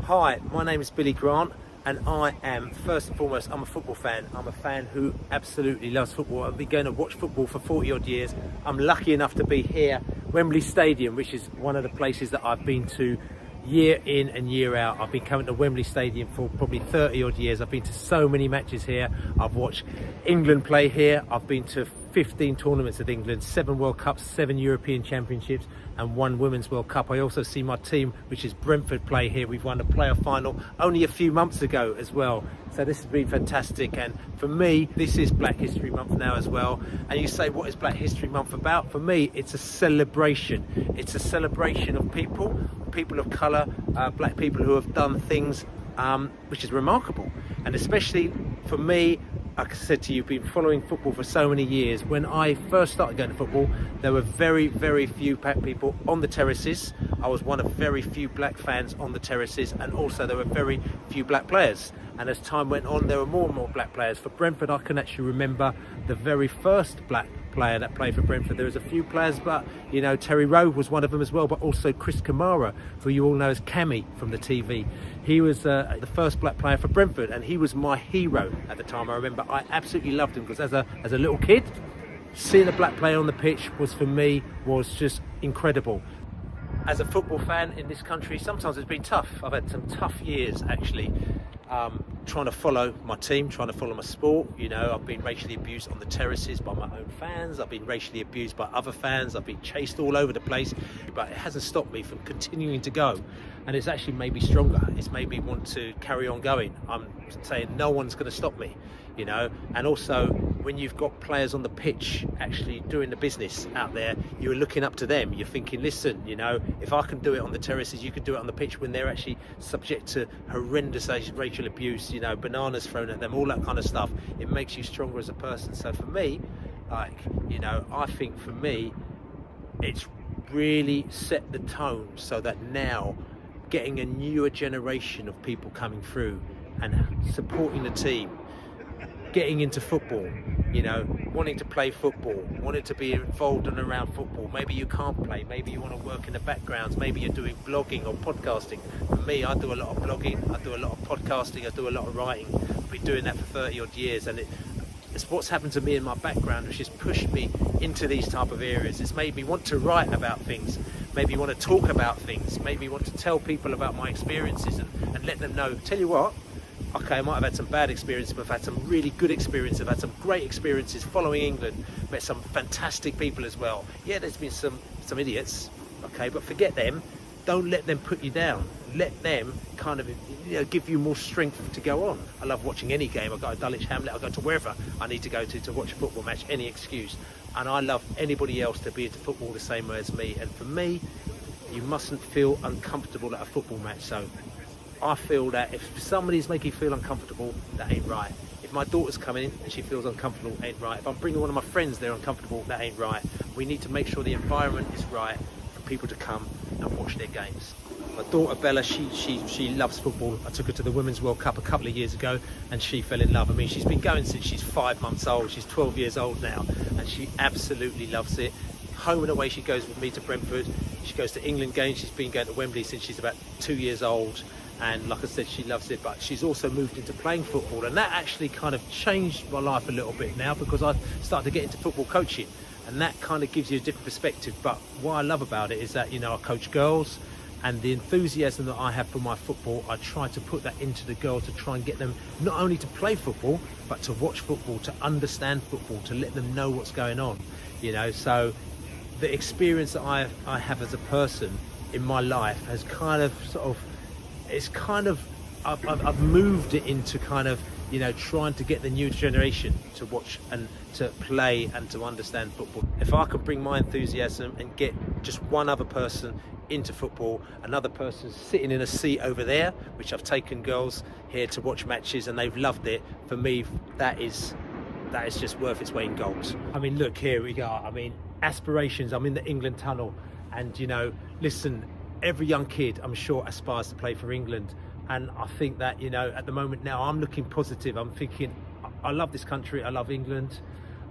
Hi, my name is Billy Grant, and I am, first and foremost, I'm a football fan. I'm a fan who absolutely loves football. I've been going to watch football for 40 odd years. I'm lucky enough to be here, Wembley Stadium, which is one of the places that I've been to year in and year out. I've been coming to Wembley Stadium for probably 30 odd years. I've been to so many matches here. I've watched England play here. I've been to 15 tournaments of England, 7 World Cups, 7 European Championships and 1 Women's World Cup. I also see my team, which is Brentford, play here. We've won a playoff final only a few months ago as well. So this has been fantastic, and for me this is Black History Month now as well. And you say, what is Black History Month about? For me, it's a celebration. It's a celebration of people of colour, black people who have done things which is remarkable. And especially for me, like I said to you, been following football for so many years. When I first started going to football, there were very, very few black people on the terraces. I was one of very few black fans on the terraces, and also there were very few black players. And as time went on, there were more and more black players. For Brentford, I can actually remember the very first black player that played for Brentford. There was a few players, but you know, Terry Rowe was one of them as well, but also Chris Kamara, who you all know as Cammy from the TV. He was the first black player for Brentford, and he was my hero at the time. I remember I absolutely loved him, because as a little kid, seeing a black player on the pitch was, for me, was just incredible. As a football fan in this country, sometimes it's been tough. I've had some tough years actually, trying to follow my team, trying to follow my sport. You know, I've been racially abused on the terraces by my own fans. I've been racially abused by other fans. I've been chased all over the place, but it hasn't stopped me from continuing to go. And it's actually made me stronger. It's made me want to carry on going. I'm saying no one's going to stop me, you know. And also, when you've got players on the pitch actually doing the business out there, you're looking up to them. You're thinking, listen, you know, if I can do it on the terraces, you can do it on the pitch, when they're actually subject to horrendous racial abuse, you know, bananas thrown at them, all that kind of stuff. It makes you stronger as a person. So for me, like, you know, I think for me, it's really set the tone so that now, getting a newer generation of people coming through and supporting the team, getting into football, you know, wanting to play football, wanting to be involved and around football. Maybe you can't play, maybe you want to work in the backgrounds, maybe you're doing blogging or podcasting. For me, I do a lot of blogging, I do a lot of podcasting, I do a lot of writing. I've been doing that for 30 odd years, and it's what's happened to me in my background which has pushed me into these type of areas. It's made me want to write about things, maybe want to talk about things, maybe want to tell people about my experiences and let them know. Tell you what, okay, I might have had some bad experiences, but I've had some really good experiences. I've had some great experiences following England, met some fantastic people as well. Yeah, there's been some idiots, okay, but forget them. Don't let them put you down. Let them kind of, you know, give you more strength to go on. I love watching any game. I go to Dulwich Hamlet, I go to wherever I need to go to watch a football match, any excuse. And I love anybody else to be into football the same way as me. And for me, you mustn't feel uncomfortable at a football match. So I feel that if somebody's making you feel uncomfortable, that ain't right. If my daughter's coming in and she feels uncomfortable, ain't right. If I'm bringing one of my friends, they're uncomfortable, that ain't right. We need to make sure the environment is right for people to come and watch their games. My daughter Bella, she loves football. I took her to the Women's World Cup a couple of years ago, and she fell in love. I mean, she's been going since she's 5 months old. She's 12 years old now, and she absolutely loves it. Home and away she goes with me to Brentford. She goes to England games. She's been going to Wembley since she's about 2 years old. And like I said, she loves it, but she's also moved into playing football, and that actually kind of changed my life a little bit now, because I started to get into football coaching, and that kind of gives you a different perspective. But what I love about it is that, you know, I coach girls, and the enthusiasm that I have for my football, I try to put that into the girls to try and get them not only to play football, but to watch football, to understand football, to let them know what's going on, you know. So the experience that I have as a person in my life has kind of I've moved it into kind of, you know, trying to get the new generation to watch and to play and to understand football. If I can bring my enthusiasm and get just one other person into football, another person sitting in a seat over there, which I've taken girls here to watch matches and they've loved it, for me, that is just worth its weight in gold. I mean, look, here we go. I mean, aspirations. I'm in the England tunnel, and, you know, listen, every young kid, I'm sure, aspires to play for England. And I think that, you know, at the moment now, I'm looking positive. I'm thinking, I love this country. I love England.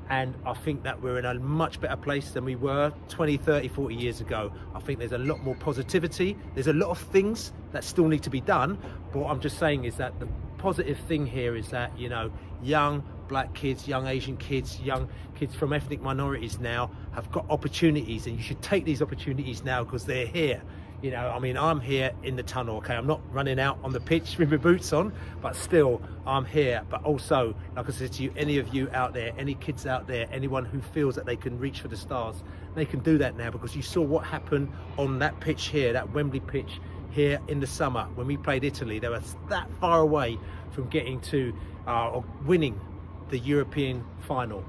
And I think that we're in a much better place than we were 20, 30, 40 years ago. I think there's a lot more positivity. There's a lot of things that still need to be done. But what I'm just saying is that the positive thing here is that, you know, young black kids, young Asian kids, young kids from ethnic minorities now have got opportunities, and you should take these opportunities now because they're here. You know, I mean, I'm here in the tunnel, okay? I'm not running out on the pitch with my boots on, but still, I'm here. But also, like I said to you, any of you out there, any kids out there, anyone who feels that they can reach for the stars, they can do that now, because you saw what happened on that pitch here, that Wembley pitch here in the summer. When we played Italy, they were that far away from getting to, or winning the European final.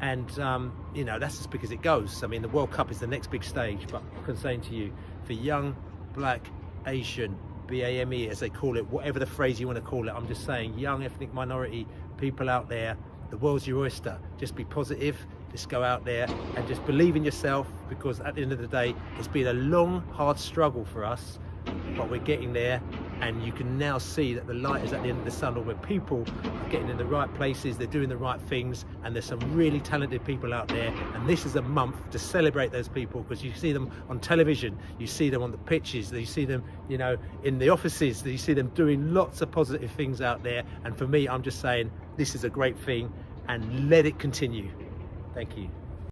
And, you know, that's just because it goes. I mean, the World Cup is the next big stage, but I'm saying to you, for young, black, Asian, BAME as they call it, whatever the phrase you want to call it, I'm just saying, young ethnic minority people out there, the world's your oyster. Just be positive, just go out there and just believe in yourself, because at the end of the day, it's been a long, hard struggle for us, but we're getting there. And you can now see that the light is at the end of the tunnel, where people are getting in the right places, they're doing the right things, and there's some really talented people out there. And this is a month to celebrate those people, because you see them on television, you see them on the pitches, you see them, you know, in the offices, you see them doing lots of positive things out there. And for me, I'm just saying, this is a great thing, and let it continue. Thank you.